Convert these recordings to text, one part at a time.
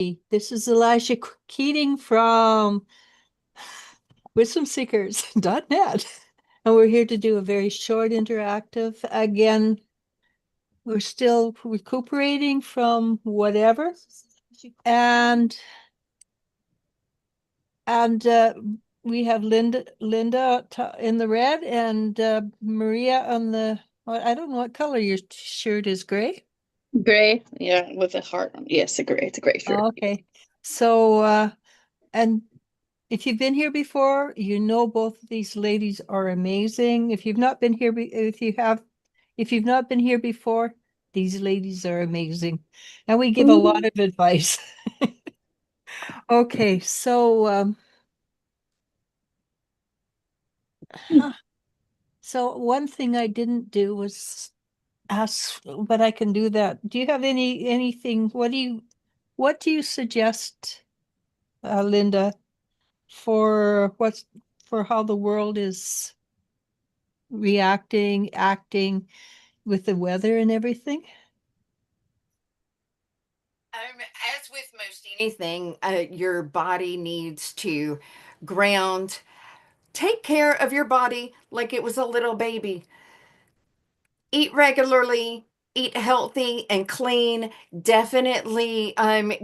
This is Elisha Keating from wisdomseekers.net. And we're here to do a very short interactive. Again, we're still recuperating from whatever. And and we have Linda in the red and Maria on the, well, I don't know what color your shirt is, gray. Gray, yeah, with a heart on. Yes, a gray. It's a gray shirt. Okay. So and if you've been here before, you know both of these ladies are amazing. If you've not been here, if you've not been here before, these ladies are amazing, and we give a lot Mhm. of advice. Okay, so huh. So one thing I didn't do was ask, but I can do that. Do you have anything? What do you suggest, Linda, for for how the world is reacting, acting with the weather and everything? Um, as with most anything, your body needs to ground. Take care of your body like it was a little baby. Eat regularly, eat healthy and clean, definitely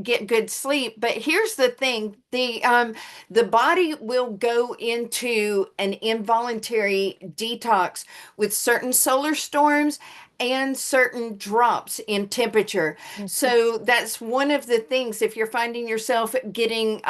get good sleep. But here's the thing, the body will go into an involuntary detox with certain solar storms and certain drops in temperature. Okay. So that's one of the things. If you're finding yourself getting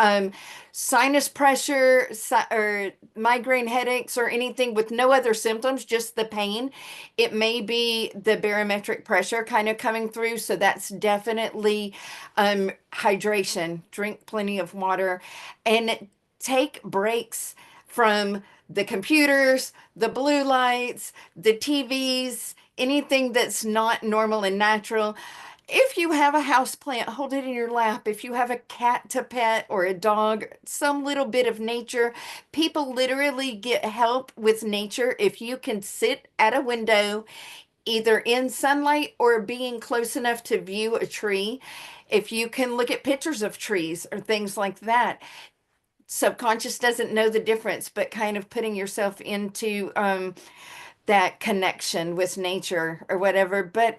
sinus pressure or migraine headaches or anything with no other symptoms, just the pain, it may be the barometric pressure kind of coming through. So that's definitely hydration. Drink plenty of water and take breaks from the computers, the blue lights, the TVs, anything that's not normal and natural. If you have a house plant, hold it in your lap. If you have a cat to pet or a dog, some little bit of nature, people literally get help with nature if you can sit at a window, either in sunlight or being close enough to view a tree. If you can look at pictures of trees or things like that, subconscious doesn't know the difference, but kind of putting yourself into that connection with nature or whatever. But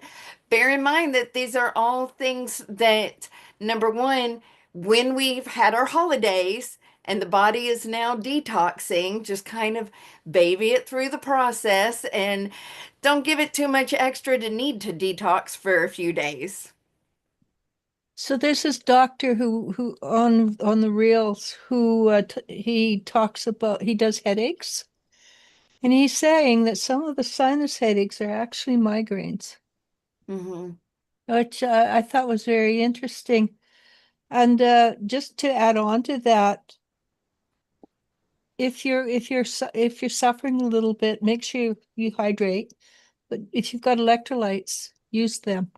bear in mind that these are all things that, number one, when we've had our holidays and the body is now detoxing, just kind of baby it through the process and don't give it too much extra to need to detox for a few days. So there's this doctor who on the reels who he talks about, he does headaches, and he's saying that some of the sinus headaches are actually migraines, Hmm. which I thought was very interesting. And just to add on to that, if you're suffering a little bit, make sure you hydrate. But if you've got electrolytes, use them.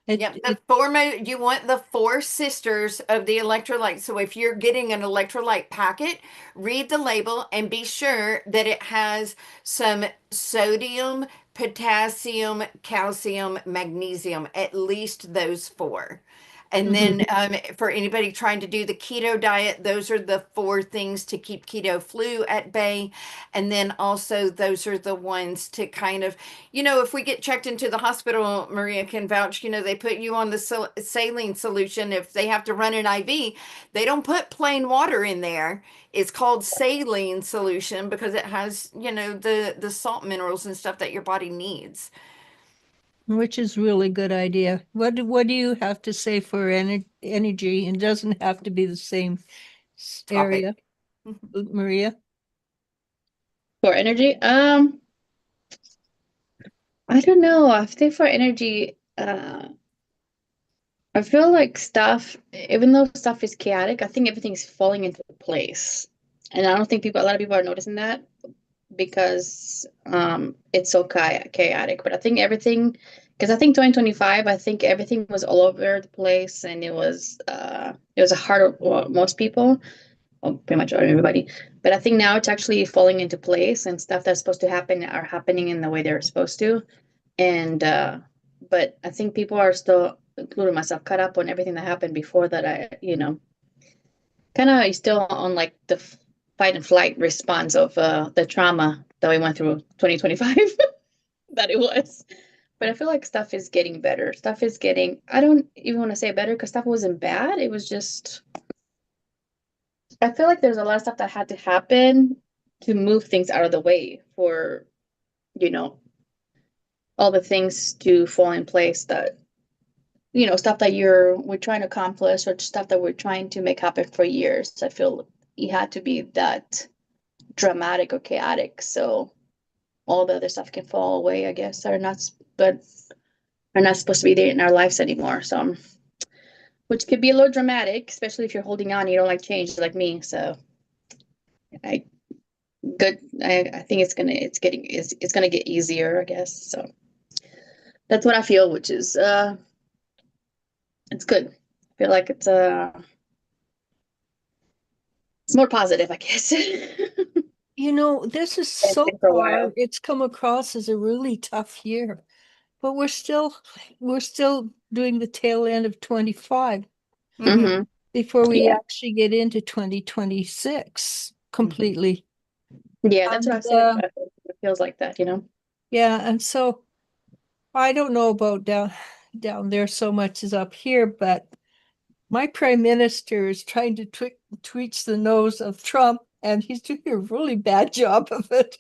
It Yep, the it foremost, you want the four sisters of the electrolyte. So if you're getting an electrolyte packet, read the label and be sure that it has some sodium, potassium, calcium, magnesium, at least those four. And Mhm. then for anybody trying to do the keto diet, those are the four things to keep keto flu at bay. And then also, those are the ones to kind of, if we get checked into the hospital, Maria can vouch, they put you on the saline solution. If they have to run an IV, they don't put plain water in there. It's called saline solution because it has, the salt minerals and stuff that your body needs. Which is really good idea. What do you have to say for energy? It doesn't have to be the same Topic. area, Maria. For energy, I don't know. I think for energy, I feel like stuff, even though stuff is chaotic, I think everything's falling into place. And I don't think a lot of people are noticing that because it's so chaotic. But I think everything, because I think 2025, I think everything was all over the place and it was a hard, well, most people, well, pretty much everybody. But I think now it's actually falling into place and stuff that's supposed to happen are happening in the way they're supposed to. And but I think people are still including myself, caught up on everything that happened before that. Kind of still on like the fight and flight response of the trauma that we went through 2025 that it was. But I feel like stuff is getting better. Stuff is getting, I don't even want to say better because stuff wasn't bad. It was just, I feel like there's a lot of stuff that had to happen to move things out of the way for, you know, all the things to fall in place that, stuff that we're trying to accomplish or stuff that we're trying to make happen for years. I feel it had to be that dramatic or chaotic. So all the other stuff can fall away, I guess, but are not supposed to be there in our lives anymore. So, which could be a little dramatic, especially if you're holding on, you don't like change like me. So I I think it's gonna get easier, I guess. So that's what I feel, which is it's good. I feel like it's more positive, I guess. This is It's so been for a far, while. it's come across as a really tough year, but we're still doing the tail end of 25 Mm-hmm. before we Yeah. actually get into 2026 completely. Yeah, that's And what I said. It feels like that, yeah, and so I don't know about down there so much as up here, but my prime minister is trying to tweak the nose of Trump, and he's doing a really bad job of it.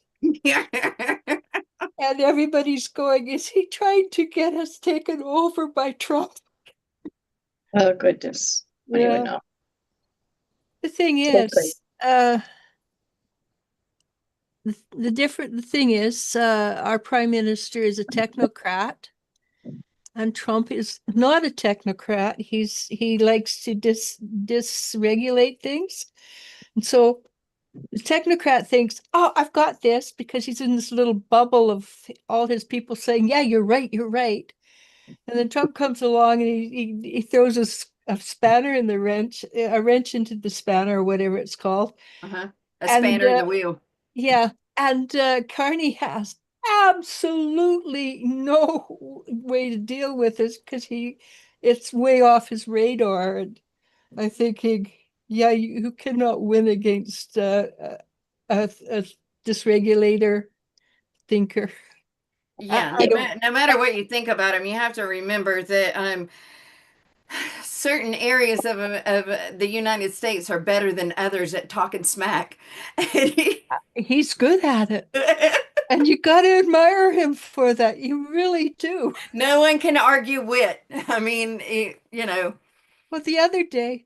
And everybody's going, is he trying to get us taken over by Trump? Oh goodness. I don't even Yeah. know. The thing So crazy. is, the thing is, our prime minister is a technocrat, and Trump is not a technocrat. He likes to dysregulate things. And so the technocrat thinks, oh, I've got this, because he's in this little bubble of all his people saying, yeah, you're right, you're right. And then Trump comes along and he throws a spanner in the wrench, a wrench into the spanner or whatever it's called. Uh-huh. A And spanner in the wheel. yeah, and Carney has absolutely no way to deal with this because it's way off his radar. And I thinking, yeah, you cannot win against a dysregulator thinker. Yeah, I don't. no matter what you think about him, you have to remember that certain areas of the United States are better than others at talking smack. He's good at it, and you got to admire him for that. You really do. No one can argue wit. I mean, Well, the other day,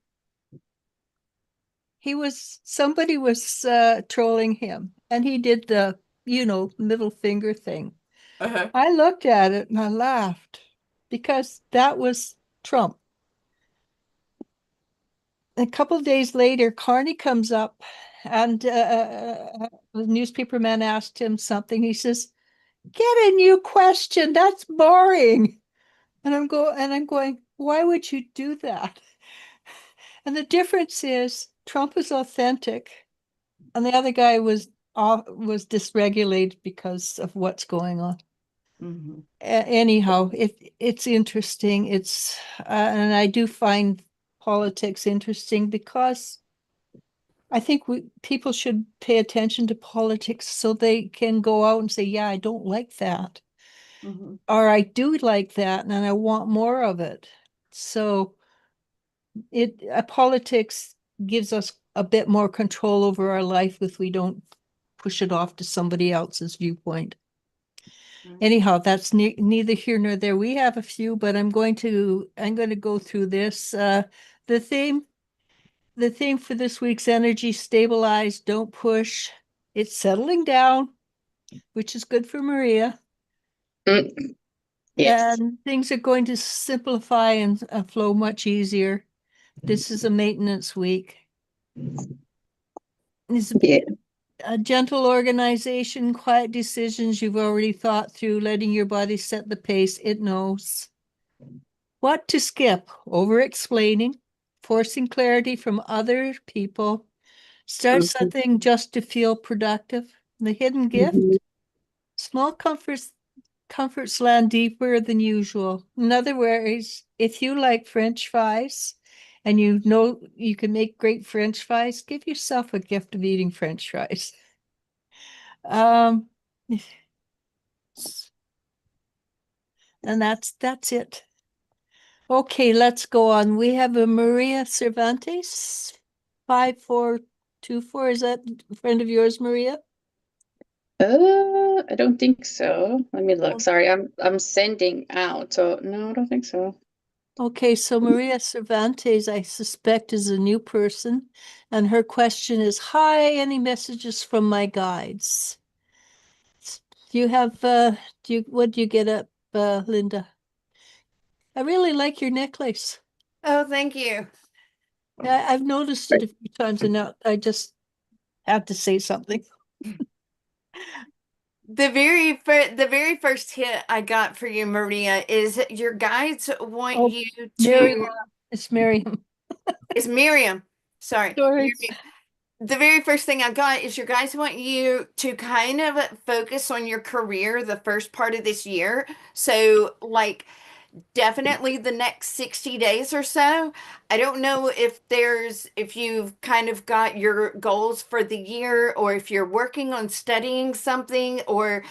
somebody was trolling him, and he did the middle finger thing. uh-huh. I looked at it and I laughed because that was Trump. A couple of days later, Carney comes up, and the newspaperman asked him something. He says, "Get a new question. That's boring." And I'm going, why would you do that? And the difference is Trump is authentic, and the other guy was dysregulated because of what's going on. Mhm. Anyhow, it's interesting. And I do find politics interesting because I think people should pay attention to politics so they can go out and say, yeah, I don't like that, Mhm. or I do like that, and I want more of it. So politics gives us a bit more control over our life if we don't push it off to somebody else's viewpoint. Anyhow, that's neither here nor there. We have a few, but I'm going to go through this. The theme the theme for this week's energy: stabilize, don't push. It's settling down, which is good for Maria. Mm, yes. And things are going to simplify and flow much easier. This is a maintenance week. It's Yeah. a gentle organization, quiet decisions you've already thought through, letting your body set the pace it knows. What to skip: over explaining, forcing clarity from other people, start Mhm. something just to feel productive. The hidden Mhm. gift: small comforts comforts land deeper than usual. In other words, if you like French fries and you know you can make great French fries, give yourself a gift of eating French fries. Um, and that's it. Okay, let's go on. We have a Maria Cervantes, 5424. Is that a friend of yours, Maria? I don't think so. Let me look. Oh. Sorry, I'm sending out. So no, I don't think so. Okay, so Maria Cervantes, I suspect, is a new person, and her question is, "Hi, any messages from my guides?" Do you have what do you get up, Linda? I really like your necklace. Oh, thank you. I've noticed it a few times, and now I just had to say something. The very first hit I got for you, Maria, is your guides want Oh, you Miriam, to. it's Miriam. It's Miriam. Sorry. Sorry. The very first thing I got is your guys want you to kind of focus on your career the first part of this year. So, like, definitely the next 60 days or so. I don't know if you've kind of got your goals for the year, or if you're working on studying something, or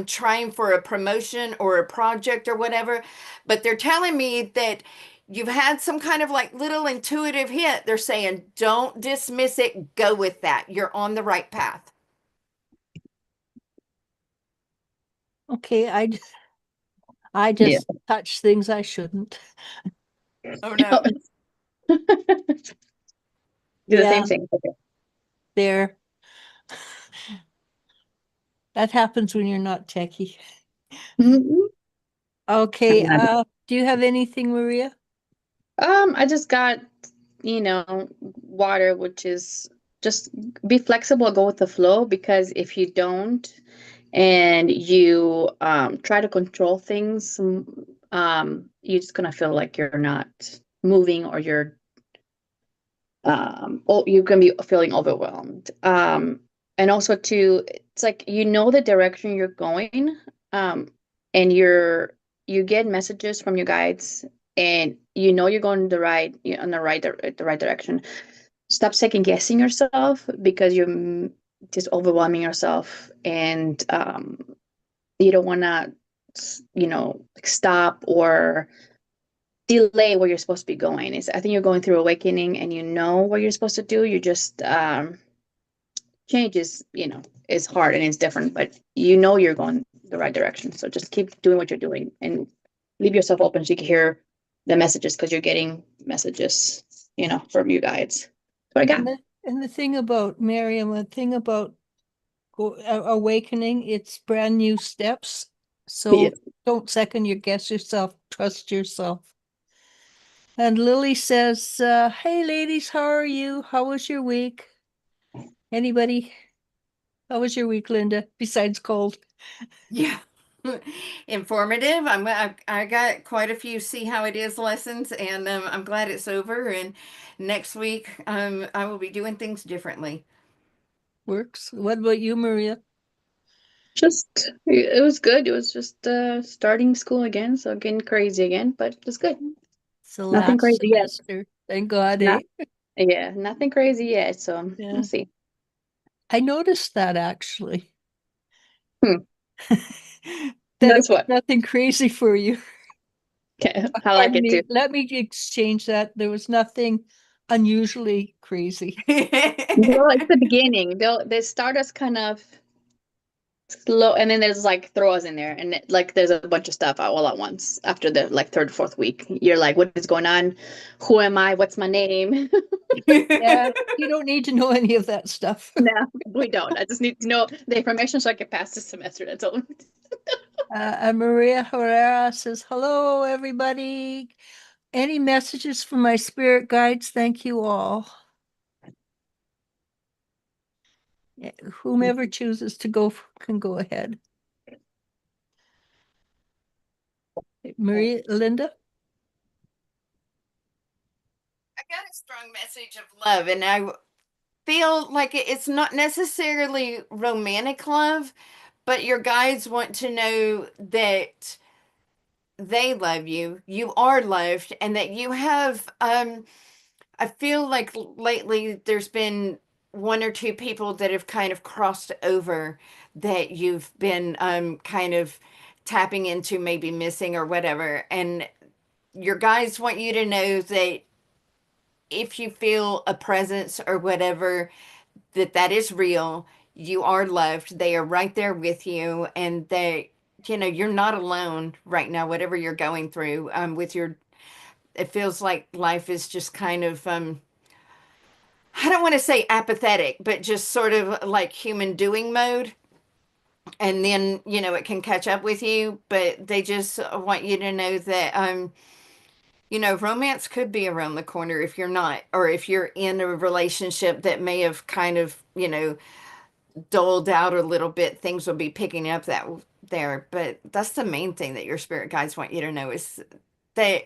trying for a promotion or a project or whatever, but they're telling me that you've had some kind of like little intuitive hit. They're saying, don't dismiss it, go with that. You're on the right path. Okay, I Yeah. just touch things I shouldn't. Oh no. Do the Yeah, same thing. Okay. there. That happens when you're not techie. Mhm. Okay, I'm not- do you have anything, Maria? I just got, water, which is just be flexible, go with the flow, because if you don't and you try to control things, you're just gonna feel like you're not moving, or you're gonna be feeling overwhelmed. And also too, it's like the direction you're going, and you get messages from your guides, and you're going on the right direction. Stop second guessing yourself, because you're just overwhelming yourself, and you don't want to, stop or delay where you're supposed to be going. I think you're going through awakening, and you know what you're supposed to do. You just change is hard and it's different, but you're going the right direction. So just keep doing what you're doing, and leave yourself open so you can hear the messages, because you're getting messages, from you guides. That's what I got. And the thing about Miriam, the thing about awakening, it's brand new steps. Yeah. So don't second your guess yourself, trust yourself. And Lily says, "Hey ladies, how are you? How was your week? Anybody? How was your week, Linda, besides cold?" Yeah. Informative. I got quite a few see how it is lessons, and I'm glad it's over. And next week, I will be doing things differently. Works. What about you, Maria? Just it was good. It was just starting school again, so getting crazy again, but it was good. It's the Nothing last crazy yet. semester. Thank God, Not eh? Yeah, nothing crazy yet. So we'll Yeah. see. I noticed that actually. Hmm. That it That's was what. nothing crazy for you. Okay, I like Pardon it too. me. Let me exchange that. There was nothing unusually crazy. Well, it's the beginning. They start us kind of slow, and then there's like throw us in there, and like there's a bunch of stuff all at once after the like third, fourth week. You're like, what is going on? Who am I? What's my name? Yeah, you don't need to know any of that stuff. No, we don't. I just need to know the information so I can pass the semester. That's all. And Maria Herrera says, "Hello, everybody. Any messages from my spirit guides? Thank you all." Yeah, whomever chooses to go can go ahead. Maria, Linda? I got a strong message of love, and I feel like it's not necessarily romantic love, but your guides want to know that they love you, you are loved, and that you have I feel like lately there's been one or two people that have kind of crossed over that you've been kind of tapping into, maybe missing or whatever. And your guides want you to know that if you feel a presence or whatever, that that is real. You are loved. They are right there with you, and they, you know, you're not alone right now, whatever you're going through. With your, it feels like life is just kind of I don't want to say apathetic, but just sort of like human doing mode. And then, you know, it can catch up with you, but they just want you to know that, you know, romance could be around the corner if you're not, or if you're in a relationship that may have kind of, you know, dulled out a little bit, things will be picking up that there. But that's the main thing that your spirit guides want you to know is that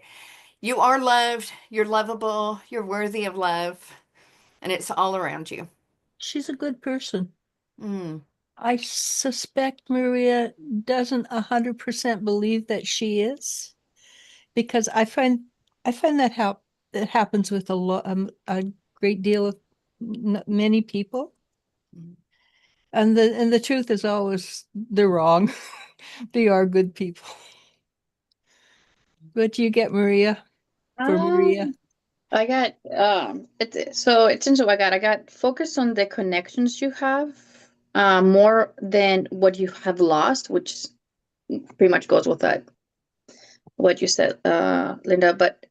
you are loved, you're lovable, you're worthy of love, and it's all around you. She's a good person. Mm. I suspect Maria doesn't 100% believe that she is, because I find that that happens with a great deal of many people. Mm. And the truth is always they're wrong. They are good people. What you get, Maria, for Maria? Um, I got it's essentially what I got focused on the connections you have, more than what you have lost, which pretty much goes with that what you said, Linda. But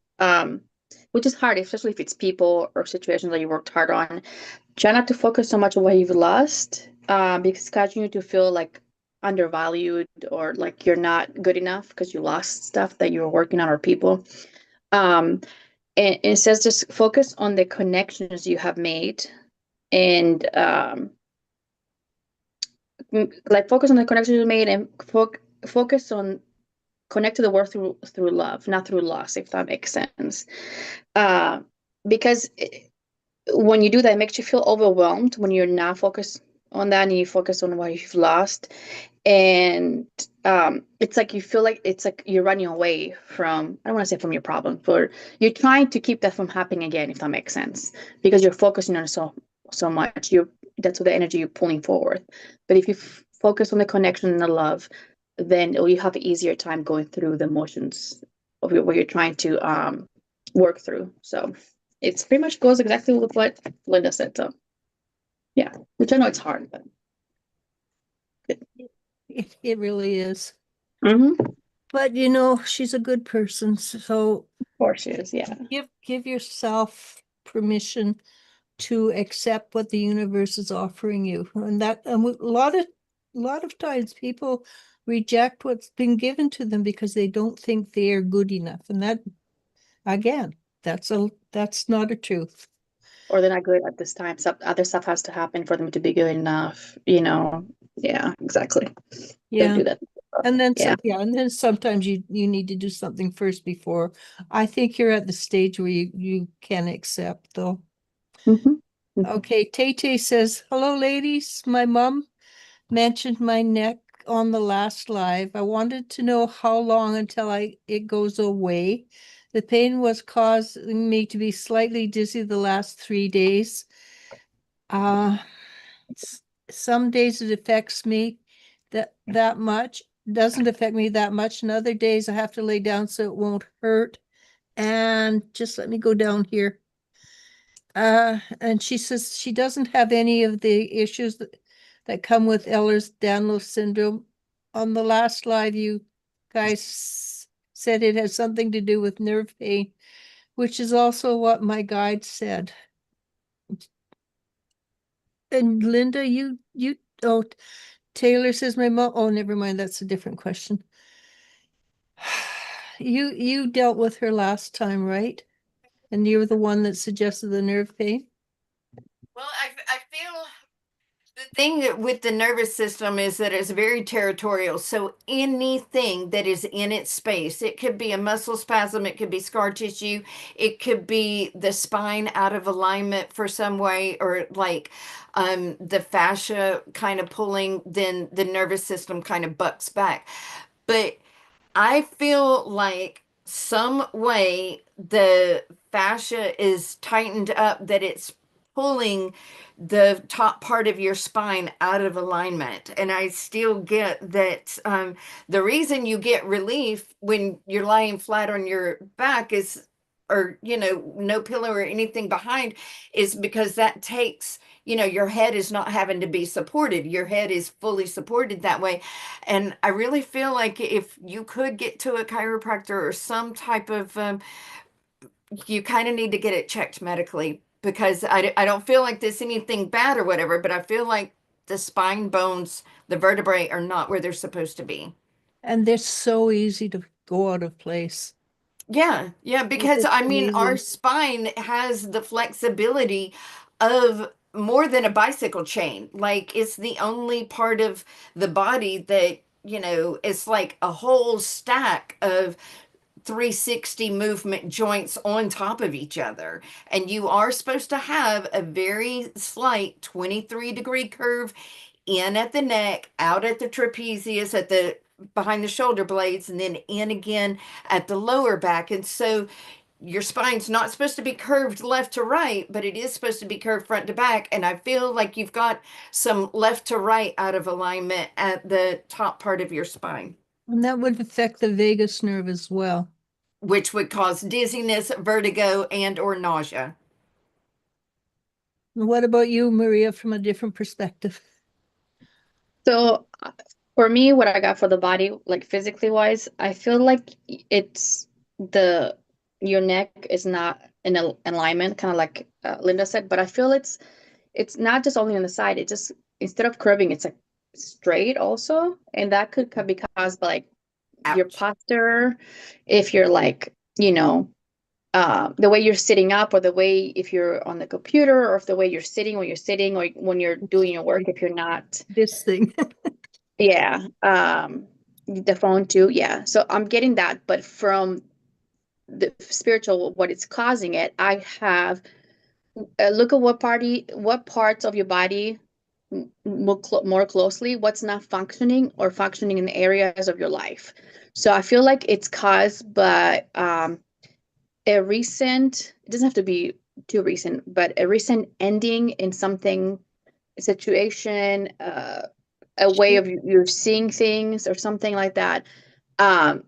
which is hard, especially if it's people or situations that you worked hard on. Try not to focus so much on what you've lost, because it's causing you to feel like undervalued or like you're not good enough because you lost stuff that you were working on or people. Um, and it says just focus on the connections you have made, and like focus on the connections you made, and focus on connect to the world through love, not through loss, if that makes sense. uh because when you do that, it makes you feel overwhelmed when you're not focused on that and you focus on what you've lost. And it's like you feel like it's like you're running away from, I don't want to say from your problem, but you're trying to keep that from happening again, if that makes sense, because you're focusing on it so much. You That's what the energy you're pulling forward. But if you focus on the connection and the love, then you have an easier time going through the emotions of what you're trying to work through. So it's pretty much goes exactly with what Linda said. So yeah, which I know it's hard, but good. It really is. Of But you know, she's a good person, so course she is. Yeah. give yourself permission to accept what the universe is offering you. And a lot of times people reject what's been given to them because they don't think they are good enough. And that again, that's not a truth. Or they're not good at this time. Some other stuff has to happen for them to be good enough, you know. Yeah, exactly. They Yeah. do that. And then Yeah. and then sometimes you need to do something first before. I think you're at the stage where you can accept though. Hmm. Okay, Tay says, "Hello ladies. My mom mentioned my neck on the last live. I wanted to know how long until it goes away. The pain was causing me to be slightly dizzy the last 3 days. Uh some days it affects me that much. Doesn't affect me that much. And other days I have to lay down so it won't hurt. And just let me go down here. And she says she doesn't have any of the issues that come with Ehlers-Danlos syndrome. On the last live, you guys said it has something to do with nerve pain, which is also what my guide said. And Linda, oh, Taylor says my mom, oh, never mind, that's a different question. You dealt with her last time, right? And you were the one that suggested the nerve pain? Well, I feel the The thing with the nervous system is that it's very territorial. So anything that is in its space, it could be a muscle spasm, it could be scar tissue, it could be the spine out of alignment for some way, or like the fascia kind of pulling, then the nervous system kind of bucks back. But I feel like some way the fascia is tightened up that it's pulling the top part of your spine out of alignment. And I still get that the reason you get relief when you're lying flat on your back is, or, no pillow or anything behind, is because that takes, your head is not having to be supported. Your head is fully supported that way. And I really feel like if you could get to a chiropractor or some type of, you kind of need to get it checked medically, because I don't feel like there's anything bad or whatever, but I feel like the spine bones, the vertebrae are not where they're supposed to be. And they're so easy to go out of place. Yeah, because It's I mean, our amazing. spine has the flexibility of more than a bicycle chain. Like, it's the only part of the body that, it's like a whole stack of 360 movement joints on top of each other. And you are supposed to have a very slight 23-degree curve in at the neck, out at the trapezius, at the behind the shoulder blades, and then in again at the lower back. And so your spine's not supposed to be curved left to right, but it is supposed to be curved front to back. And I feel like you've got some left to right out of alignment at the top part of your spine, And that would affect the vagus nerve as well. which would cause dizziness, vertigo, and or nausea. And what about you, Maria, from a different perspective? So for me, what I got for the body, like physically wise, I feel like it's the your neck is not in alignment, kind of like Linda said, but I feel it's not just only on the side. It just, instead of curving, it's like straight also, and that could be caused by like your Ouch. posture, if you're like, the way you're sitting up, or the way if you're on the computer, or if the way you're sitting when you're sitting, or when you're doing your work, if you're not. This thing. Yeah. The phone too. Yeah. So I'm getting that, but from the spiritual, what it's causing it, I have look at what parts of your body more closely, what's not functioning or functioning in the areas of your life. So I feel like it's caused by a recent, it doesn't have to be too recent, but a recent ending in something, a situation, a way of you're seeing things or something like that,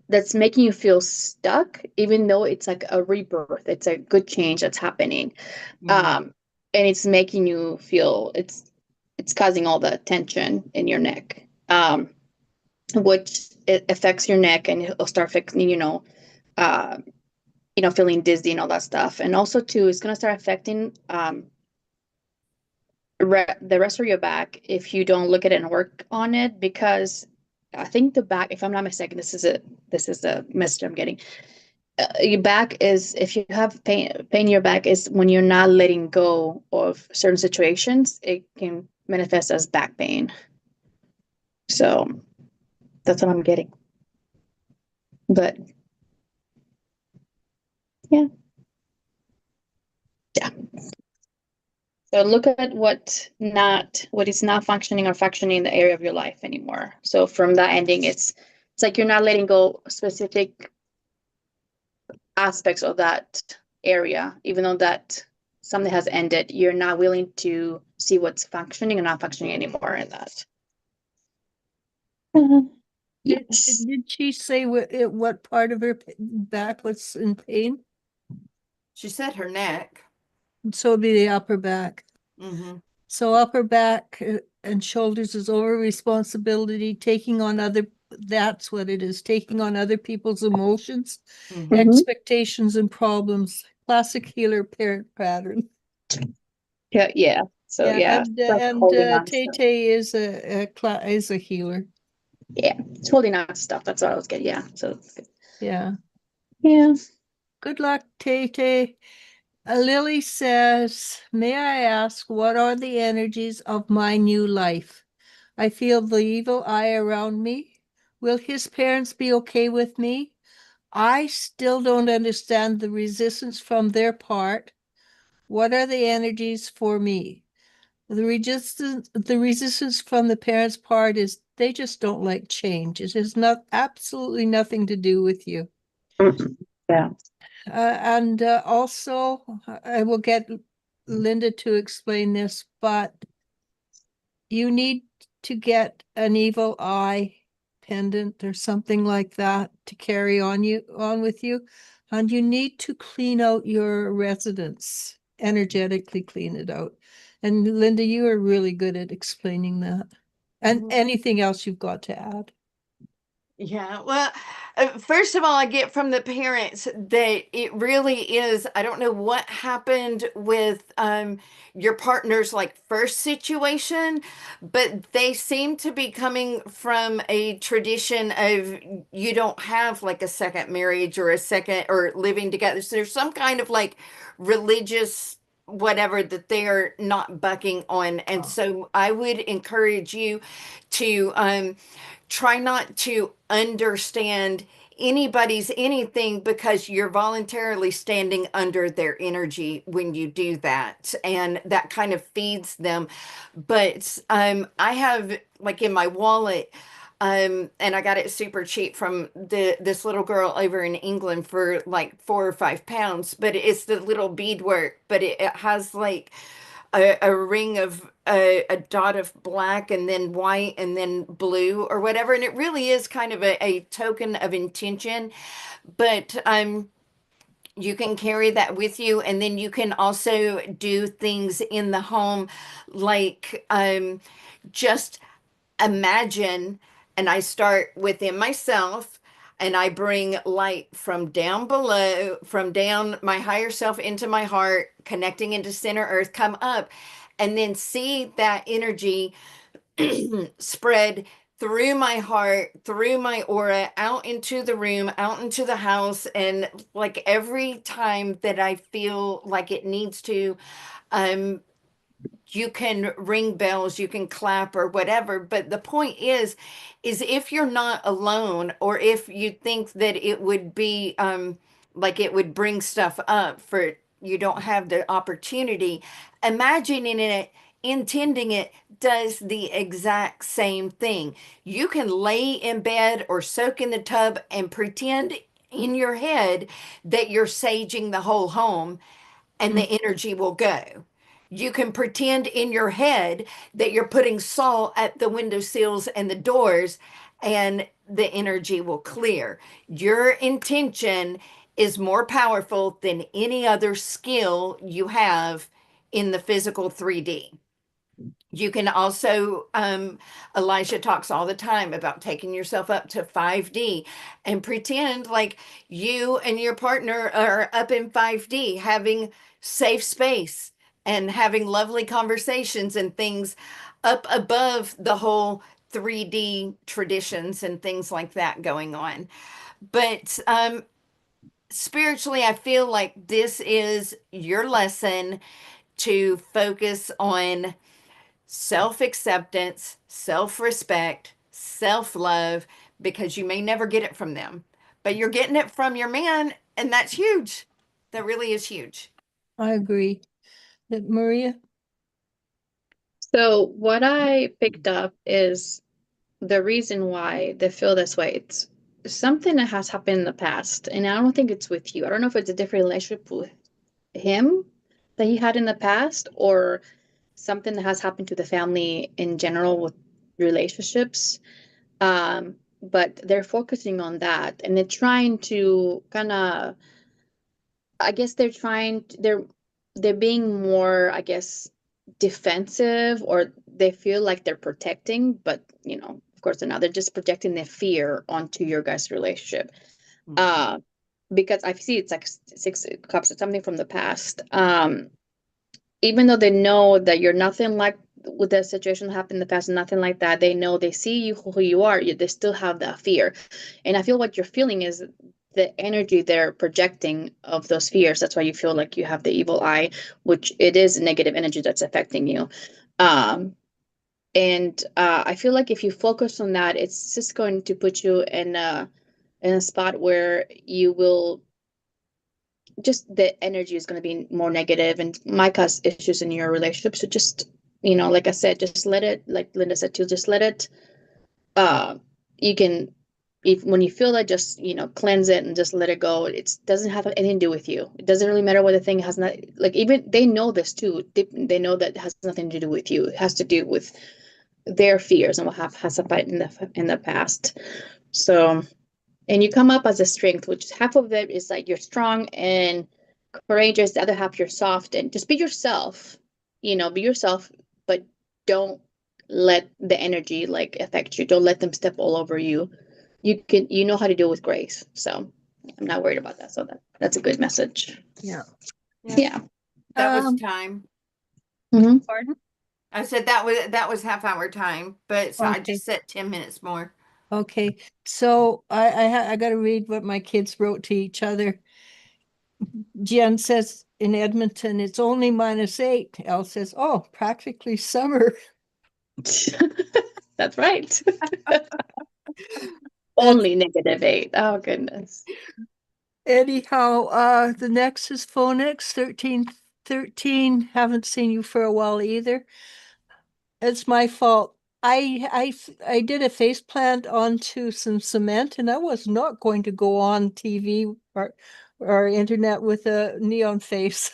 that's making you feel stuck, even though it's like a rebirth, it's a good change that's happening. Mhm. And it's making you feel, it's causing all the tension in your neck, which it affects your neck, and it'll start affecting, uh, feeling dizzy and all that stuff. And also too, it's going to start affecting the rest of your back if you don't look at it and work on it, because I think the back, if I'm not mistaken, this is a message I'm getting. Your back is, if you have pain in your back, is when you're not letting go of certain situations, it can manifest as back pain. So that's what I'm getting. But yeah. So look at what is not functioning or functioning in the area of your life anymore. So from that ending, it's like you're not letting go specific aspects of that area, even though that something has ended, you're not willing to see what's functioning and not functioning anymore in that. Yes. Did she say what part of her back was in pain? She said her neck. So it'd be the upper back. Mm-hmm. So upper back and shoulders is over responsibility, taking on that's what it is, taking on other people's emotions, Mm-hmm. expectations, and problems. Classic healer parent pattern. Yeah. So yeah, and like holding on to Tay stuff. Tay is a healer. Yeah, it's holding on to stuff. That's what I was getting. Yeah. So Yeah. yeah. Good luck, Tay Tay. Lily says, may I ask, what are the energies of my new life? I feel the evil eye around me. Will his parents be okay with me? I still don't understand the resistance from their part. What are the energies for me? The resistance from the parents' part is they just don't like change. It has not absolutely nothing to do with you. Yeah. And also, I will get Linda to explain this, but you need to get an evil eye pendant or something like that to carry on with you. And you need to clean out your residence, energetically clean it out. And Linda, you are really good at explaining that. And anything else you've got to add? Yeah, well, first of all, I get from the parents that it really is. I don't know what happened with your partner's like first situation, but they seem to be coming from a tradition of you don't have like a second marriage or a second or living together. So there's some kind of like religious whatever that they are not bucking on. And so I would encourage you to try not to understand anybody's anything because you're voluntarily standing under their energy when you do that, and that kind of feeds them. But I have like in my wallet, and I got it super cheap from this little girl over in England for like 4 or 5 pounds, but it's the little beadwork, but it has like a ring of a dot of black and then white and then blue or whatever. And it really is kind of a token of intention. But you can carry that with you. And then you can also do things in the home like just imagine, and I start within myself, and I bring light from down below, from down my higher self into my heart, connecting into center earth, come up, and then see that energy spread through my heart, through my aura, out into the room, out into the house. And like every time that I feel like it needs to, um, you can ring bells, you can clap or whatever. But the point is if you're not alone, or if you think that it would be like it would bring stuff up for you don't have the opportunity, imagining it, intending it does the exact same thing. You can lay in bed or soak in the tub and pretend in your head that you're saging the whole home, and the energy will go. You can pretend in your head that you're putting salt at the window sills and the doors, and the energy will clear. Your intention is more powerful than any other skill you have in the physical 3D. You can also, Elijah talks all the time about taking yourself up to 5D and pretend like you and your partner are up in 5D, having safe space and having lovely conversations and things up above the whole 3D traditions and things like that going on. But spiritually, I feel like this is your lesson to focus on self acceptance, self respect, self love, because you may never get it from them, but you're getting it from your man, and that's huge. That really is huge. I agree. Maria? So what I picked up is the reason why they feel this way. It's something that has happened in the past, and I don't think it's with you. I don't know if it's a different relationship with him that he had in the past, or something that has happened to the family in general with relationships. But they're focusing on that, and they're trying to kind of, I guess they're being more, I guess, defensive, or they feel like they're protecting, but of course they're not. They're just projecting their fear onto your guys' relationship. Because I see it's like 6 cups, it's something from the past. Even though they know that you're nothing like with the situation that happened in the past, nothing like that, they know, they see you who you are, they still have that fear. And I feel what you're feeling is the energy they're projecting of those fears. That's why you feel like you have the evil eye, which it is negative energy that's affecting you. Um, and I feel like if you focus on that, it's just going to put you in a spot where you will just the energy is going to be more negative and might cause issues in your relationship. So just, like I said, just let it, like Linda said too, just let it, uh, you can, if when you feel that, just, cleanse it and just let it go. It doesn't have anything to do with you. It doesn't really matter what the thing has, not like, even they know this too. They know that it has nothing to do with you. It has to do with their fears and what has happened in the past. So, and you come up as a strength, which half of it is like you're strong and courageous, the other half you're soft, and just be yourself, be yourself, but don't let the energy like affect you. Don't let them step all over you. You know how to deal with grace. So I'm not worried about that. So that's a good message. Yeah. Yeah. That was Um, time. Mhm. Pardon? I said that was half hour time, but so I Okay. just set 10 minutes more. Okay. So I got to read what my kids wrote to each other. Jen says in Edmonton, it's only -8. Elle says, oh, practically summer. That's right. That's Only -8. Oh goodness. anyhow, the next is Phoenix 1313. Haven't seen you for a while either. It's my fault. I did a face plant onto some cement, and I was not going to go on TV or internet with a neon face.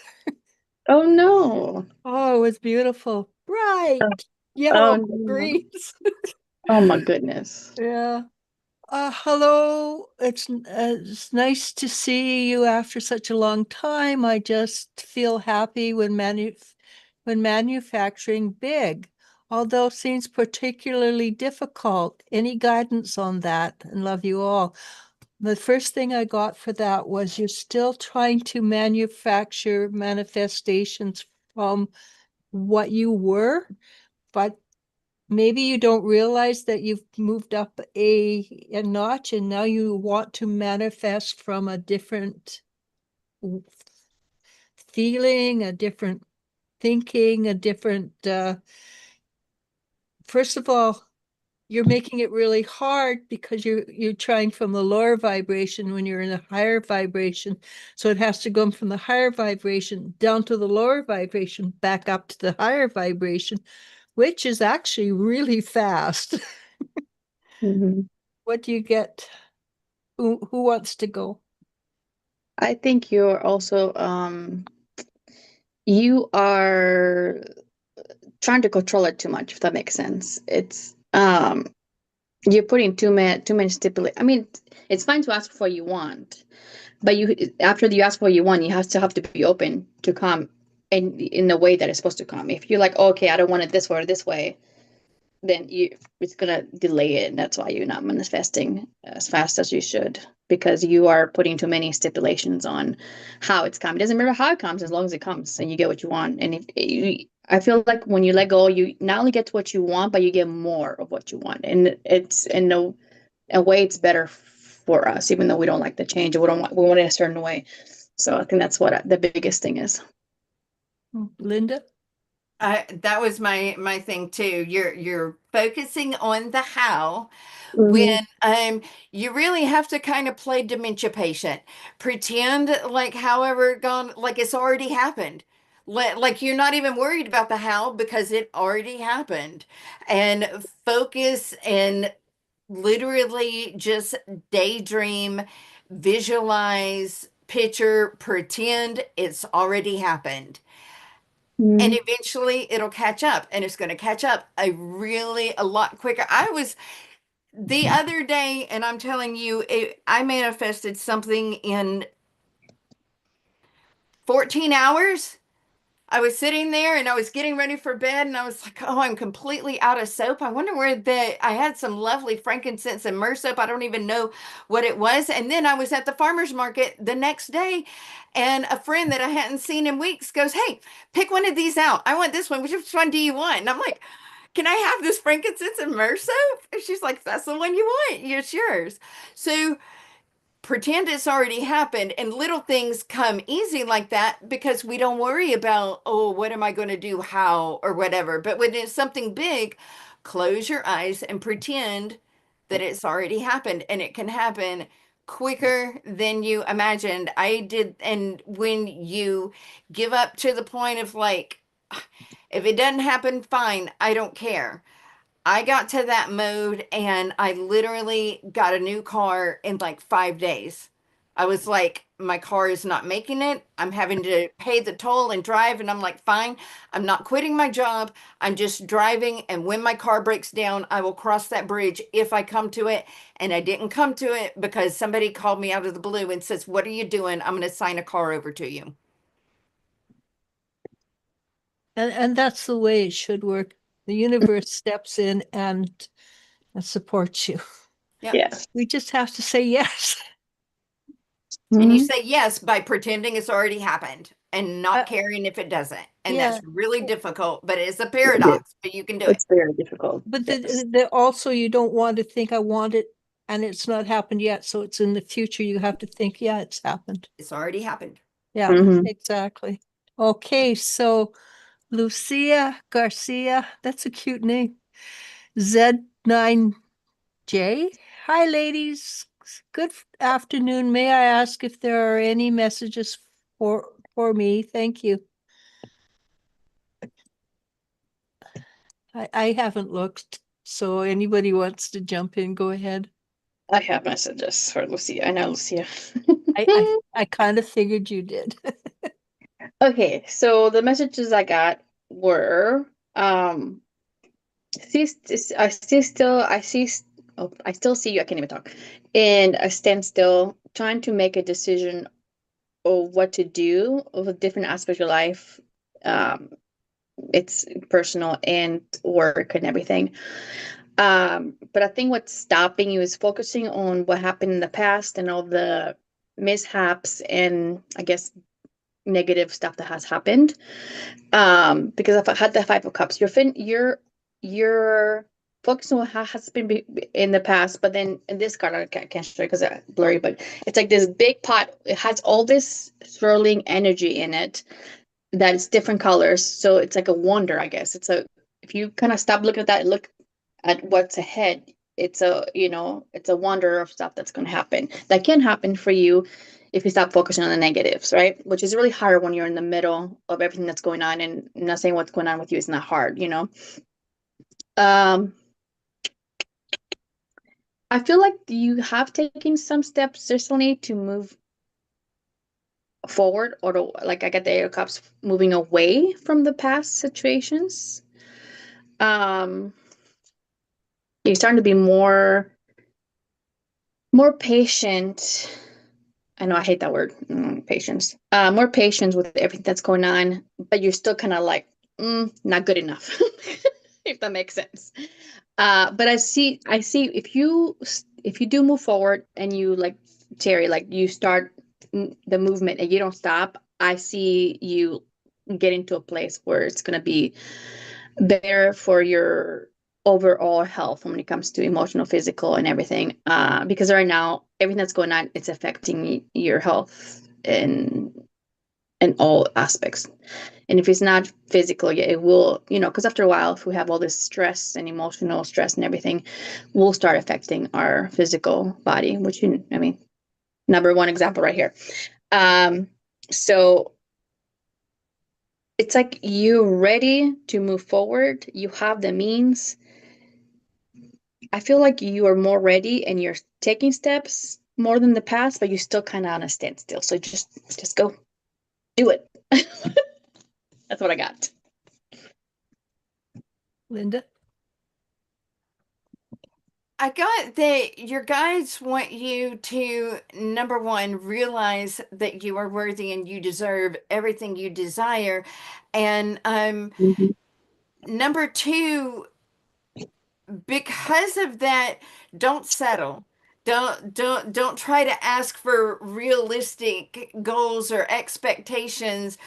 Oh no. Oh, it was beautiful. Bright Oh, yellow oh no. greens. Oh my goodness. Yeah. Hello. It's nice to see you after such a long time. I just feel happy when manufacturing big, although seems particularly difficult. Any guidance on that? And love you all. The first thing I got for that was you're still trying to manufacture manifestations from what you were, but maybe you don't realize that you've moved up a notch and now you want to manifest from a different feeling, a different thinking, a different first of all, you're making it really hard because you're trying from the lower vibration when you're in a higher vibration. So it has to go from the higher vibration down to the lower vibration, back up to the higher vibration, which is actually really fast. Mhm. What do you get? Who wants to go? I think you're also you are trying to control it too much, if that makes sense. It's you're putting too many stipulate. I mean, it's fine to ask for what you want, but you after you ask for what you want, you have to be open to come in the way that it's supposed to come. If you're like, oh, okay, I don't want it this way or this way, then it's gonna delay it, and that's why you're not manifesting as fast as you should, because you are putting too many stipulations on how it's coming. It doesn't matter how it comes, as long as it comes and you get what you want. And I feel like when you let go, you not only get what you want, but you get more of what you want, and it's in a way it's better for us, even though we don't like the change, or we want it a certain way. So I think that's what the biggest thing is. Linda? That was my thing too. You're focusing on the how Mm-hmm. when you really have to kind of play dementia patient. Pretend like however gone like it's already happened. Like you're not even worried about the how because it already happened. And focus and literally just daydream, visualize, picture, pretend it's already happened. And eventually it'll catch up and it's going to catch up a lot quicker. I was the other day, and I'm telling you, I manifested something in 14 hours. I was sitting there and I was getting ready for bed and I was like, oh, I'm completely out of soap. I wonder where I had some lovely frankincense and myrrh soap. I don't even know what it was. And then I was at the farmer's market the next day and a friend that I hadn't seen in weeks goes, hey, pick one of these out. I want this one. Which one do you want? And I'm like, can I have this frankincense and myrrh soap? And she's like, that's the one you want. It's yours. So pretend it's already happened, and little things come easy like that because we don't worry about, oh, what am I going to do, how, or whatever. But when it's something big, close your eyes and pretend that it's already happened, and it can happen quicker than you imagined. I did. And when you give up to the point of like, if it doesn't happen, fine, I don't care. I got to that mode and I literally got a new car in like 5 days. I was like, my car is not making it. I'm having to pay the toll and drive. And I'm like, fine, I'm not quitting my job. I'm just driving. And when my car breaks down, I will cross that bridge if I come to it. And I didn't come to it because somebody called me out of the blue and says, what are you doing? I'm going to sign a car over to you. And that's the way it should work. The universe steps in and supports you. Yeah. Yeah. We just have to say yes. And you Mhm. say yes by pretending it's already happened and not Uh, caring if it doesn't. And yeah. that's really difficult, but it's a paradox, but you can do it. It's very difficult. But Yes. also you don't want to think I want it and it's not happened yet. So it's in the future. You have to think, yeah, it's happened. It's already happened. Yeah, Mhm. exactly. Okay, so Lucia Garcia, that's a cute name. Z9J. Hi, ladies. Good afternoon. May I ask if there are any messages for me? Thank you. I haven't looked, so anybody wants to jump in, go ahead. I have messages for Lucia. I know Lucia. I kind of figured you did. Okay, so the messages I got were I still see you, I can't even talk. And I stand still trying to make a decision of what to do with different aspects of your life. Um it's personal and work and everything. But I think what's stopping you is focusing on what happened in the past and all the mishaps and I guess negative stuff that has happened. Because if I had the Five of Cups, you're focusing on how has been in the past, but then in this card I can't show it because it's blurry, but it's like this big pot. It has all this swirling energy in it that it's different colors. So it's like a wonder, I guess. It's a if you kind of stop looking at that and look at what's ahead, it's a wonder of stuff that's going to happen. That can happen for you if you stop focusing on the negatives, right? Which is really hard when you're in the middle of everything that's going on. And I'm not saying what's going on with you is not hard. I feel like you have taken some steps recently to move forward, or like I get the Eight of Cups, moving away from the past situations. Um, you're starting to be more patient. I know I hate that word, patience. More patience with everything that's going on, but you're still kind of like, not good enough, if that makes sense. But I see if you do move forward and you like Terry, like you start the movement and you don't stop, I see you getting to a place where it's gonna be better for your overall health when it comes to emotional, physical, and everything. Because right now, everything that's going on, it's affecting your health in all aspects. And if it's not physical, yeah, it will, because after a while, if we have all this stress and emotional stress and everything, will start affecting our physical body, which I mean, number one example right here. So it's like you're ready to move forward. You have the means. I feel like you are more ready and you're taking steps more than the past, but you're still kind of on a standstill. So just go do it. That's what I got. Linda? I got that your guides want you to, number one, realize that you are worthy and you deserve everything you desire. And Mhm. number two, because of that, don't settle. Don't try to ask for realistic goals or expectations.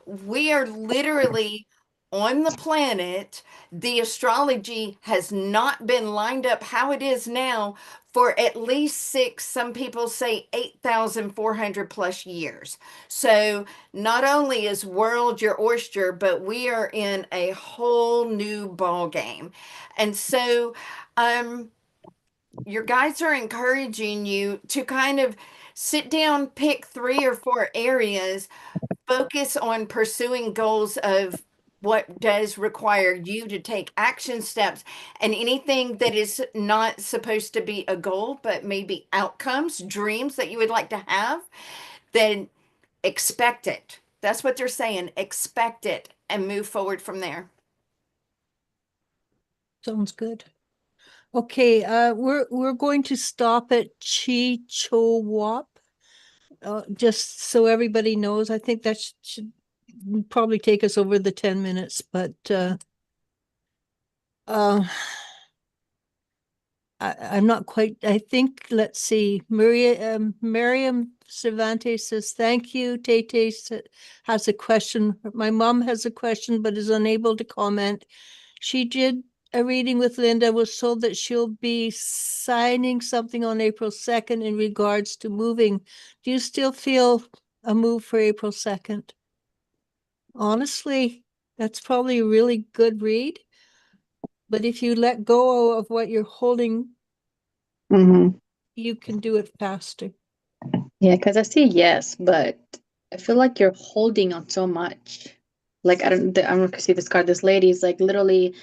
We are literally on the planet. The astrology has not been lined up how it is now for at least 6, some people say 8,400 plus years. So not only is world your oyster, but we are in a whole new ball game. And so your guides are encouraging you to kind of sit down, pick 3 or 4 areas, focus on pursuing goals of what does require you to take action steps, and anything that is not supposed to be a goal but maybe outcomes, dreams that you would like to have, then expect it. That's what they're saying. Expect it and move forward from there. Sounds good. Okay, we're going to stop at Chi-Cho-Wap. Just so everybody knows, I think that should probably take us over the 10 minutes, but I'm not quite, I think, let's see, Miriam Cervantes says, thank you. Tate has a question. My mom has a question, but is unable to comment. She did a reading with Linda, was told that she'll be signing something on April 2nd in regards to moving. Do you still feel a move for April 2nd? Honestly, that's probably a really good read. But if you let go of what you're holding, Mm-hmm. you can do it faster. Yeah, because I see yes, but I feel like you're holding on so much. Like I don't see this card. This lady is like literally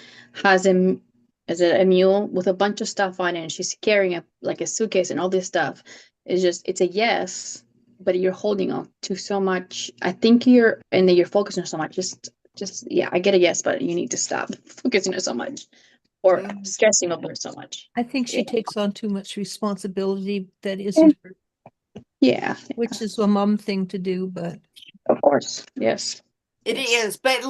has is it a mule with a bunch of stuff on it, and she's carrying like a suitcase and all this stuff. It's a yes, but you're holding on to so much. I think and then you're focusing on so much. Just yeah, I get a yes, but you need to stop focusing on so much or Mhm. stressing over it so much. I think she Yeah. takes on too much responsibility that Yeah. isn't her, Yeah, which is a mom thing to do, but of course. Yes. It Yes. is, but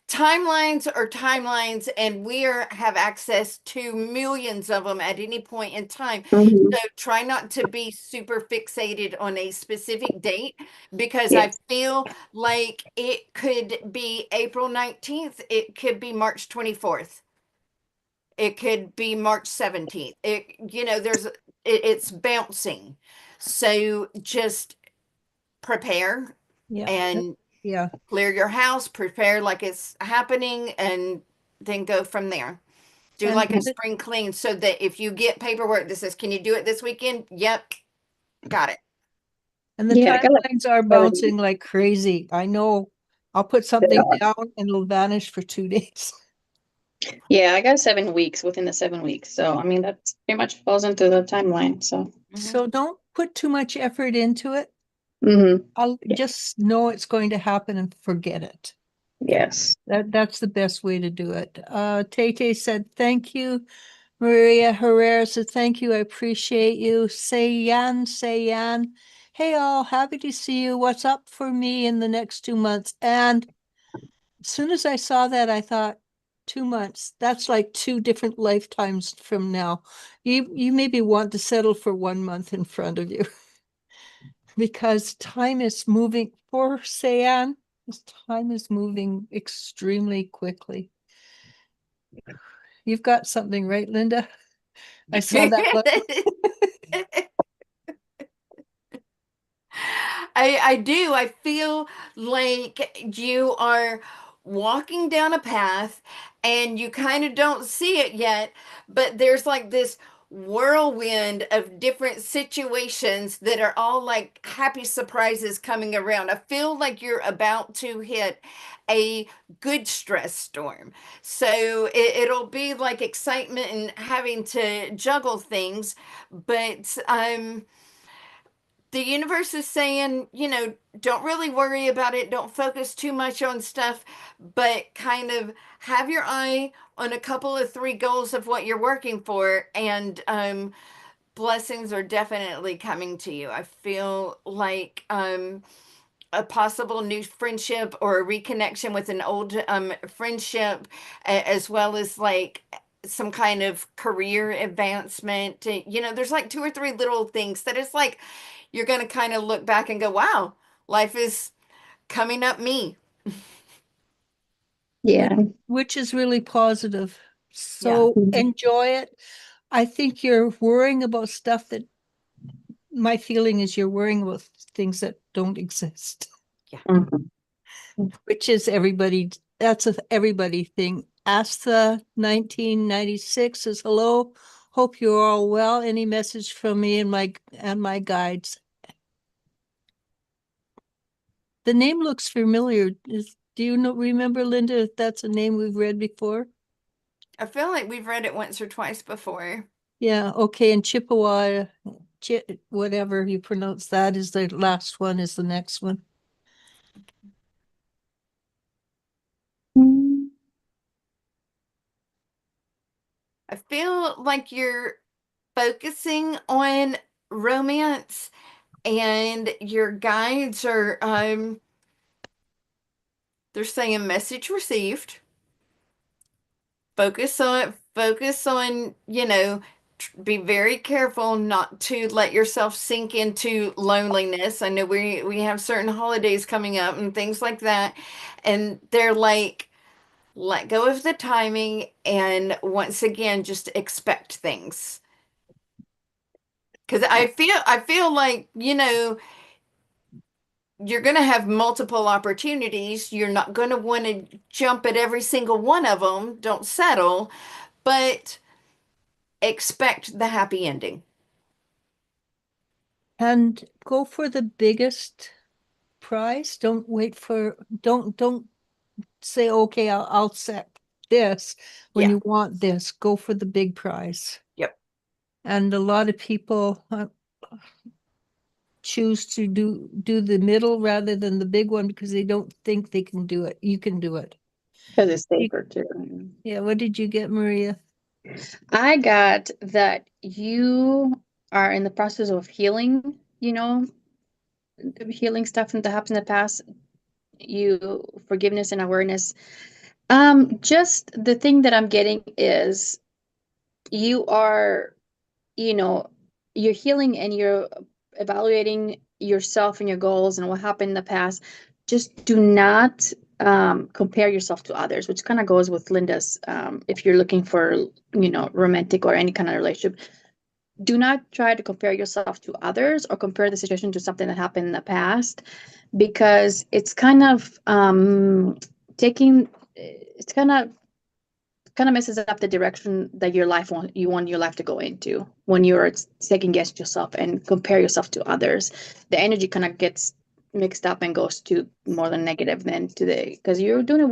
timelines are timelines, and have access to millions of them at any point in time. Mhm. So try not to be super fixated on a specific date, because I Yes. feel like it could be April 19th, it could be March 24th, it could be March 17th. It's bouncing. So just prepare yeah, and yeah. clear your house, prepare like it's happening, and then go from there. Do And like a spring clean, so that if you get paperwork that says, can you do it this weekend? Yep, got it. the Yeah, I got like timelines are 7 bouncing like crazy. I know I'll put they something are. down and it'll vanish for 2 days. Yeah, I got 7 weeks within the 7 weeks. So I mean that pretty much falls into the timeline. So So don't put too much effort into it. hmm I'll just know it's going to happen and forget it. yes. That's the best way to do it. Tate said, thank you. Maria Herrera said, thank you. I appreciate you. Say Yan. Hey all, happy to see you. What's up for me in the next 2 months? And as soon as I saw that, I thought, 2 months. That's like 2 different lifetimes from now. You maybe want to settle for 1 month in front of you because time is moving for Sayan. Time is moving extremely quickly. You've got something, right, Linda? I saw that look. I do. I feel like you are walking down a path and you kind of don't see it yet, but there's like this whirlwind of different situations that are all like happy surprises coming around. I feel like you're about to hit a good stress storm. So it'll be like excitement and having to juggle things, but the universe is saying, don't really worry about it. Don't focus too much on stuff, but kind of have your eye on a couple of 3 goals of what you're working for. And blessings are definitely coming to you. I feel like a possible new friendship or a reconnection with an old friendship, as well as like some kind of career advancement. There's like 2 or 3 little things that it's like you're going to kind of look back and go, wow, life is coming up me. which, Yeah. which is really positive. Yeah. So enjoy it. I think you're worrying about stuff that my feeling is you're worrying about things that don't exist, Mhm. which is that's everybody thing. Asta 1996 says hello. Hope you're all well. Any message from me and my guides? The name looks familiar. Do you remember, Linda, if that's a name we've read before? I feel like we've read it once or twice before. Yeah, okay, and Chippewa, whatever you pronounce that is the last one, is the next one. Mm. I feel like you're focusing on romance and your guides are they're saying message received. Focus on, be very careful not to let yourself sink into loneliness. I know we have certain holidays coming up and things like that. And they're like, let go of the timing and once again just expect things. Because I feel like, you're going to have multiple opportunities. You're not going to want to jump at every single one of them. Don't settle, but expect the happy ending. And go for the biggest prize. Don't say, okay, I'll set this when Yeah. you want this. Go for the big prize. Yep. And a lot of people choose to do the middle rather than the big one because they don't think they can do it. You can do it. Because it's safer too. Yeah, what did you get, Maria? I got that you are in the process of healing, healing stuff that happened in the past, you forgiveness and awareness. Just the thing that I'm getting is you are, you know, you're healing and you're evaluating yourself and your goals and what happened in the past. Just do not compare yourself to others, which kind of goes with Linda's. If you're looking for, romantic or any kind of relationship, do not try to compare yourself to others or compare the situation to something that happened in the past, because it's kind of taking, it's kind of messes up the direction that you want your life to go into when you're second guess yourself and compare yourself to others. The energy kind of gets mixed up and goes to more than negative than today, because you're doing a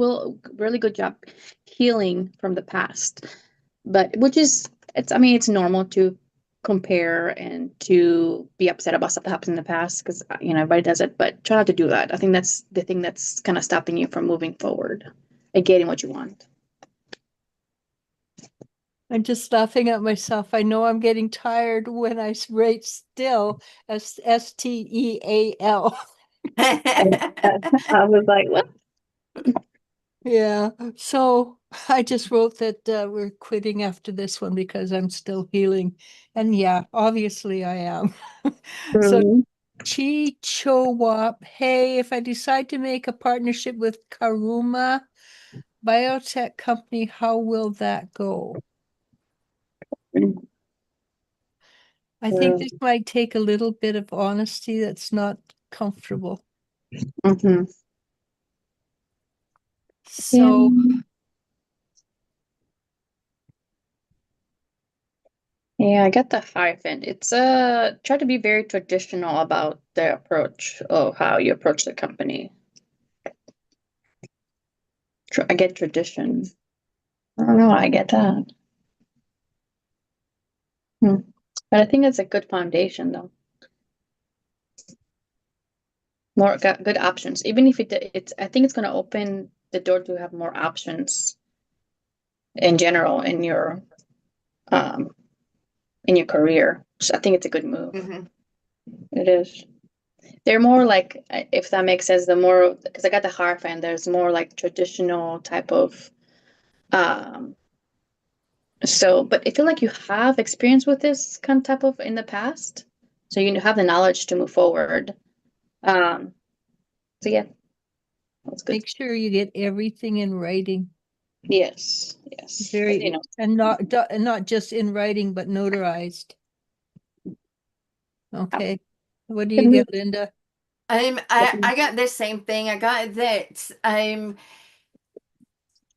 really good job healing from the past. But which is, it's normal to compare and to be upset about stuff that happened in the past, because everybody does it, but try not to do that. I think that's the thing that's kind of stopping you from moving forward and getting what you want. I'm just laughing at myself. I know I'm getting tired when I write still as STEAL. I was like, what? Yeah, so I just wrote that we're quitting after this one because I'm still healing. And yeah, obviously I am. So Mhm. Chi Chowap, hey, if I decide to make a partnership with Karuma Biotech Company, how will that go? I think this might take a little bit of honesty that's not comfortable. Mhm. Yeah. So Yeah, I get the hyphen. It's try to be very traditional about the approach of how you approach the company. I get tradition. I don't know, I get that. Hmm. But I think it's a good foundation though. More got good options. Even if it's I think it's going to open the door to have more options in general um in your career. So I think it's a good move. Mhm. It is. They're more like, if that makes sense, the more, because I got the Hierophant, there's more like traditional type of, um, but I feel like you have experience with this kind of type of in the past. So you have the knowledge to move forward. Um, so yeah, that's good. make sure you get everything in writing. Yes, yes. Very, You know, and not just in writing, but notarized. Okay. What do you get, Linda? I got the same thing. I got that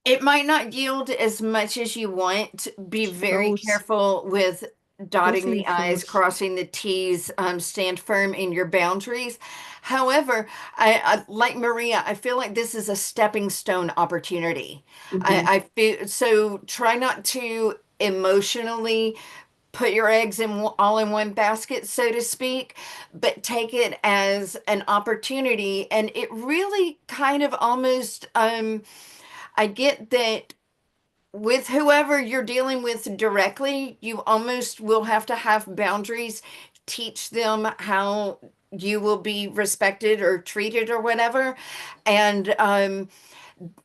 it might not yield as much as you want. Be very Froze. careful with Both dotting of you the I's, froze. crossing the T's, stand firm in your boundaries. However, I like Maria, I feel like this is a stepping stone opportunity. mhm. I feel so try not to emotionally put your eggs in all in one basket, so to speak, but take it as an opportunity. And it really kind of almost I get that with whoever you're dealing with directly, you almost will have to have boundaries, teach them how you will be respected or treated or whatever. And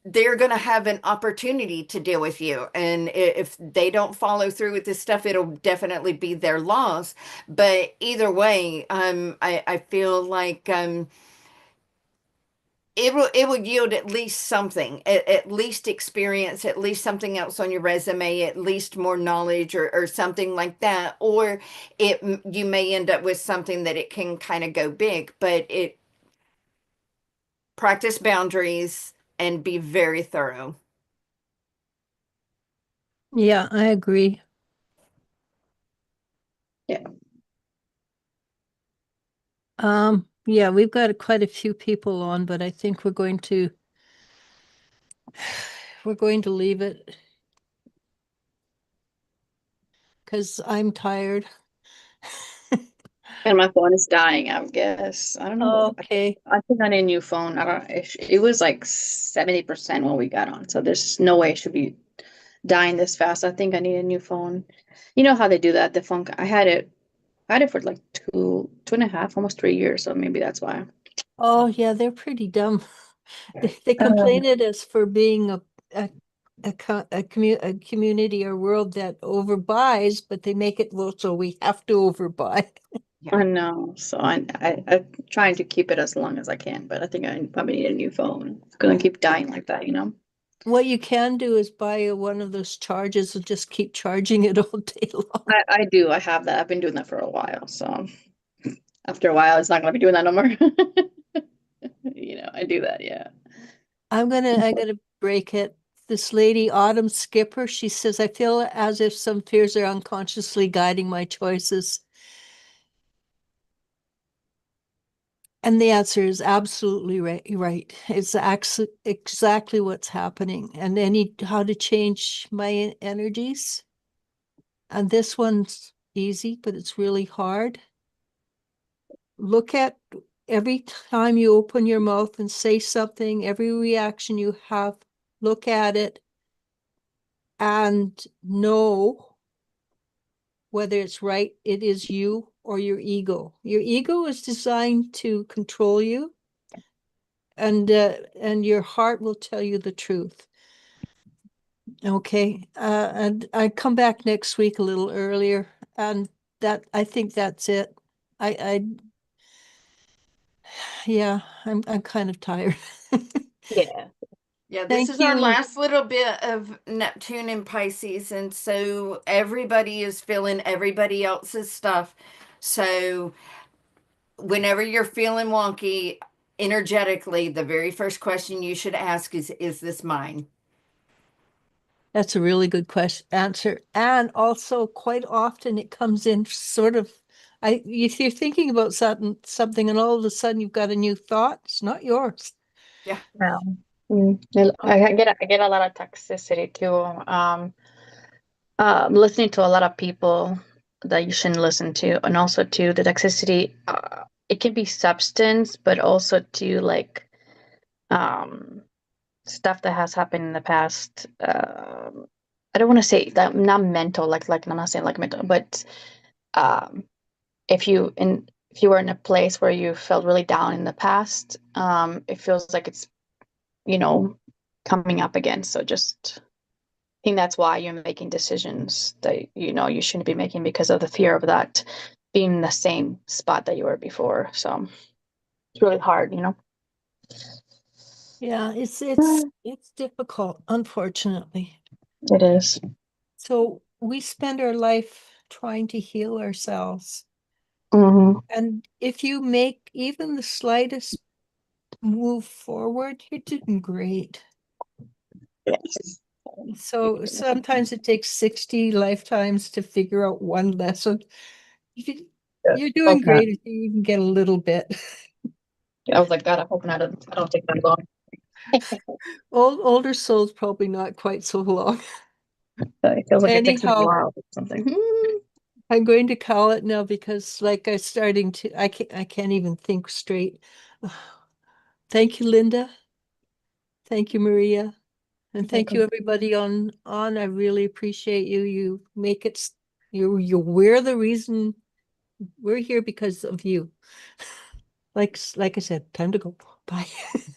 they're going to have an opportunity to deal with you. And if they don't follow through with this stuff, it'll definitely be their loss. But either way, I feel like it will yield at least something, at least experience, at least something else on your resume, at least more knowledge or something like that. Or you may end up with something that it can kind of go big, but it practice boundaries and be very thorough. Yeah, I agree. Yeah. Yeah, we've got quite a few people on, but I think we're going to leave it because I'm tired. And my phone is dying, I guess. I don't know. Okay. I think I need a new phone. I don't, it was like 70% when we got on. So there's no way it should be dying this fast. I think I need a new phone. You know how they do that? The phone, I had it for like 2.5, almost 3 years. So maybe that's why. Oh, yeah, they're pretty dumb. They Um, complain at us for being a community or world that overbuys, but they make it well, so we have to overbuy. Yeah. I know. So I'm trying to keep it as long as I can, but I think I probably need a new phone. It's gonna keep dying like that, you know? What you can do is buy one of those chargers and just keep charging it all day long. I do. I have that. I've been doing that for a while. So after a while, it's not gonna be doing that no more. I do that. Yeah. I gotta break it. This lady, Autumn Skipper, she says, I feel as if some fears are unconsciously guiding my choices. And the answer is absolutely right. It's exactly what's happening. And how to change my energies. And this one's easy, but it's really hard. Look at every time you open your mouth and say something, every reaction you have, look at it and know whether it's right, it is you or your ego. Your ego is designed to control you, and your heart will tell you the truth. Okay, and I come back next week a little earlier, and that I think that's it. I yeah, I'm kind of tired. Yeah. Yeah, this Thank is our you. last little bit of Neptune and Pisces, and so everybody is feeling everybody else's stuff. So whenever you're feeling wonky energetically, the very first question you should ask is this mine? That's a really good question answer. And also quite often it comes in sort of if you're thinking about something and all of a sudden you've got a new thought, it's not yours. Yeah. Yeah. I get a lot of toxicity too. Listening to a lot of people that you shouldn't listen to, and also to the toxicity. It can be substance, but also to like um, stuff that has happened in the past. I don't want to say that not mental, like I'm not saying like mental, but um, if you were in a place where you felt really down in the past, it feels like it's you know coming up again. So just think that's why you're making decisions that you shouldn't be making because of the fear of that being in the same spot that you were before. So it's really hard. Yeah, it's difficult, unfortunately. It is. So we spend our life trying to heal ourselves. Mm-hmm. And if you make even the slightest move forward, you're doing great. Yes. So sometimes it takes 60 lifetimes to figure out one lesson. You're doing Hope not. great if you even get a little bit. I was like, God, I hope not. I don't take that long. Older souls probably not quite so long. It feels like it takes me a Anyhow, while or something. I'm going to call it now because like I can't even think straight. Thank you, Linda. Thank you, Maria. And thank you, Welcome. everybody on. I really appreciate you. You make it, we're the reason we're here because of you. Like I said, time to go. Bye.